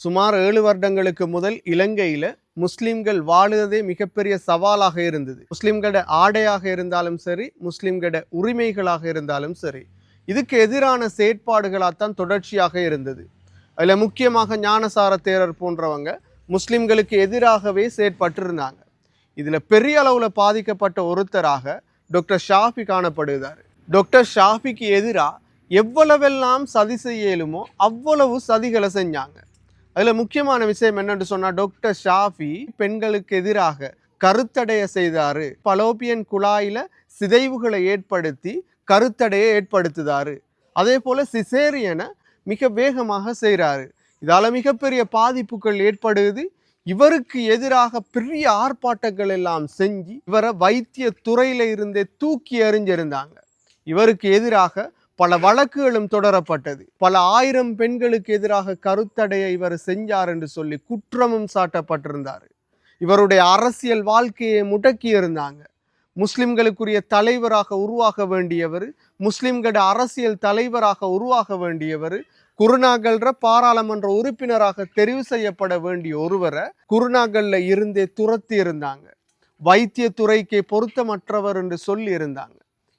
சுமார் 7 வருடங்களுக்கு முதல் இலங்கையில முஸ்லிம்கள் வாழுவதே மிகப்பெரிய சவாலாக இருந்தது. முஸ்லிம்களோட ஆடையாக இருந்தாலும் சரி, முஸ்லிம்களோட உரிமைகளாக இருந்தாலும் சரி, இதுக்கு எதிரான செயற்பாடுகளாகத்தான் தொடர்ச்சியாக இருந்தது. அதில் முக்கியமாக ஞானசார தேரர் போன்றவங்க முஸ்லிம்களுக்கு எதிராகவே செயற்பட்டிருந்தாங்க. இதில் பெரிய அளவில் பாதிக்கப்பட்ட ஒருத்தராக டாக்டர் ஷாஃபி காணப்படுகிறார். டாக்டர் ஷாஃபிக்கு எதிராக எவ்வளவெல்லாம் சதி செய்யலுமோ அவ்வளவு சதிகளை செஞ்சாங்க. அதில் முக்கியமான விஷயம் என்னென்னு சொன்னால், டாக்டர் ஷாஃபி பெண்களுக்கு எதிராக கருத்தடைய செய்தார். பலோப்பியன் குழாயில் சிதைவுகளை ஏற்படுத்தி கருத்தடையை ஏற்படுத்துதாரு. அதே போல் சிசேரியனை மிக வேகமாக செய்கிறாரு. இதால் மிகப்பெரிய பாதிப்புகள் ஏற்படுது. இவருக்கு எதிராக பெரிய ஆர்ப்பாட்டங்கள் எல்லாம் செஞ்சு இவரை வைத்திய துறையில இருந்தே தூக்கி எறிஞ்சிருந்தாங்க. இவருக்கு எதிராக பல வழக்குகளும் தொடரப்பட்டது. பல ஆயிரம் பெண்களுக்கு எதிராக கருத்தடையை இவர் செஞ்சார் என்று சொல்லி குற்றமும் சாட்டப்பட்டிருந்தார். இவருடைய அரசியல் வாழ்க்கையை முடக்கி இருந்தாங்க. முஸ்லிம்களுக்குரிய தலைவராக உருவாக வேண்டியவர், முஸ்லிம்களோட அரசியல் தலைவராக உருவாக வேண்டியவர், குருநாகல்ற பாராளுமன்ற உறுப்பினராக தெரிவு செய்யப்பட வேண்டிய ஒருவரை குருநாகல்ல இருந்தே துரத்தி இருந்தாங்க. வைத்திய துறைக்கு பொருத்தமற்றவர் என்று சொல்லி இருந்தாங்க.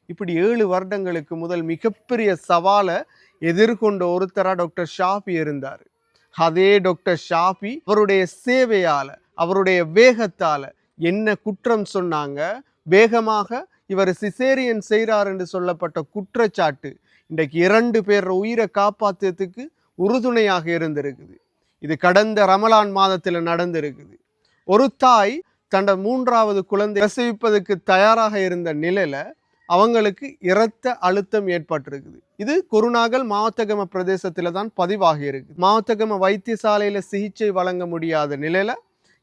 இப்படி 7 வருடங்களுக்கு முதல் மிகப்பெரிய சவாலை எதிர்கொண்ட ஒருத்தரா டாக்டர் ஷாஃபி இருந்தார். அதே டாக்டர் ஷாஃபி அவருடைய சேவையால, அவருடைய வேகத்தால என்ன குற்றம் சொன்னாங்க, வேகமாக இவர் சிசேரியன் செய்கிறார் என்று சொல்லப்பட்ட குற்றச்சாட்டு இன்றைக்கு 2 பேர் உயிரை காப்பாற்றுறதுக்கு உறுதுணையாக இருந்திருக்குது. இது கடந்த ரமலான் மாதத்தில் நடந்திருக்குது. ஒரு தாய் தன்னோட 3வது குழந்தை பிரசவிப்பதற்கு தயாராக இருந்த நிலையில அவங்களுக்கு இரத்த அழுத்தம் ஏற்பட்டிருக்குது. இது குருநாகல் மாவத்தகம பிரதேசத்துல தான் பதிவாகி இருக்கு. மாவத்தகம வைத்தியசாலையில சிகிச்சை வழங்க முடியாத நிலையில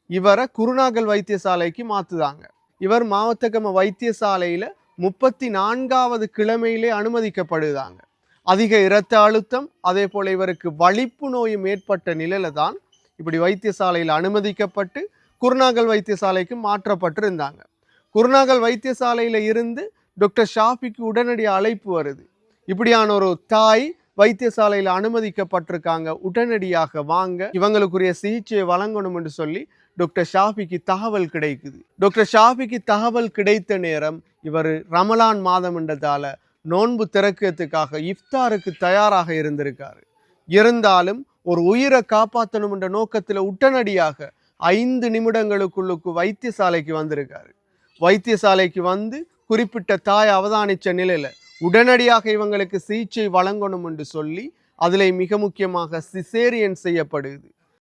இவரை குருநாகல் வைத்தியசாலைக்கு மாத்துதாங்க. இவர் மாவத்தகம வைத்தியசாலையில 34வது கிழமையிலே அனுமதிக்கப்படுதாங்க. அதிக இரத்த அழுத்தம், அதே போல இவருக்கு வலிப்பு நோயும் ஏற்பட்ட நிலையில தான் இப்படி வைத்தியசாலையில் அனுமதிக்கப்பட்டு குருநாகல் வைத்தியசாலைக்கு மாற்றப்பட்டிருந்தாங்க. குருநாகல் வைத்தியசாலையில இருந்து டாக்டர் ஷாஃபிக்கு உடனடி அழைப்பு வருது. இப்படியான ஒரு தாய் வைத்தியசாலையில் அனுமதிக்கப்பட்டிருக்காங்க, உடனடியாக வாங்க, இவங்களுக்குரிய சிகிச்சையை வழங்கணும் என்று சொல்லி டாக்டர் ஷாஃபிக்கு தகவல் கிடைக்குது. டாக்டர் ஷாஃபிக்கு தகவல் கிடைத்த நேரம் இவர் ரமலான் மாதம் என்றதால நோன்பு திறக்கிறதுக்காக இஃப்தாருக்கு தயாராக இருந்திருக்காரு. இருந்தாலும் ஒரு உயிரை காப்பாற்றணும் என்ற நோக்கத்தில் உடனடியாக 5 நிமிடங்களுக்குள்ளுக்கு வைத்தியசாலைக்கு வந்திருக்காரு. வைத்தியசாலைக்கு வந்து குறிப்பிட்ட தாய் அவதானிச்ச நிலையில உடனடியாக இவங்களுக்கு சிகிச்சை வழங்கணும் என்று சொல்லி அதில் மிக முக்கியமாக சிசேரியன் செய்யப்படுது.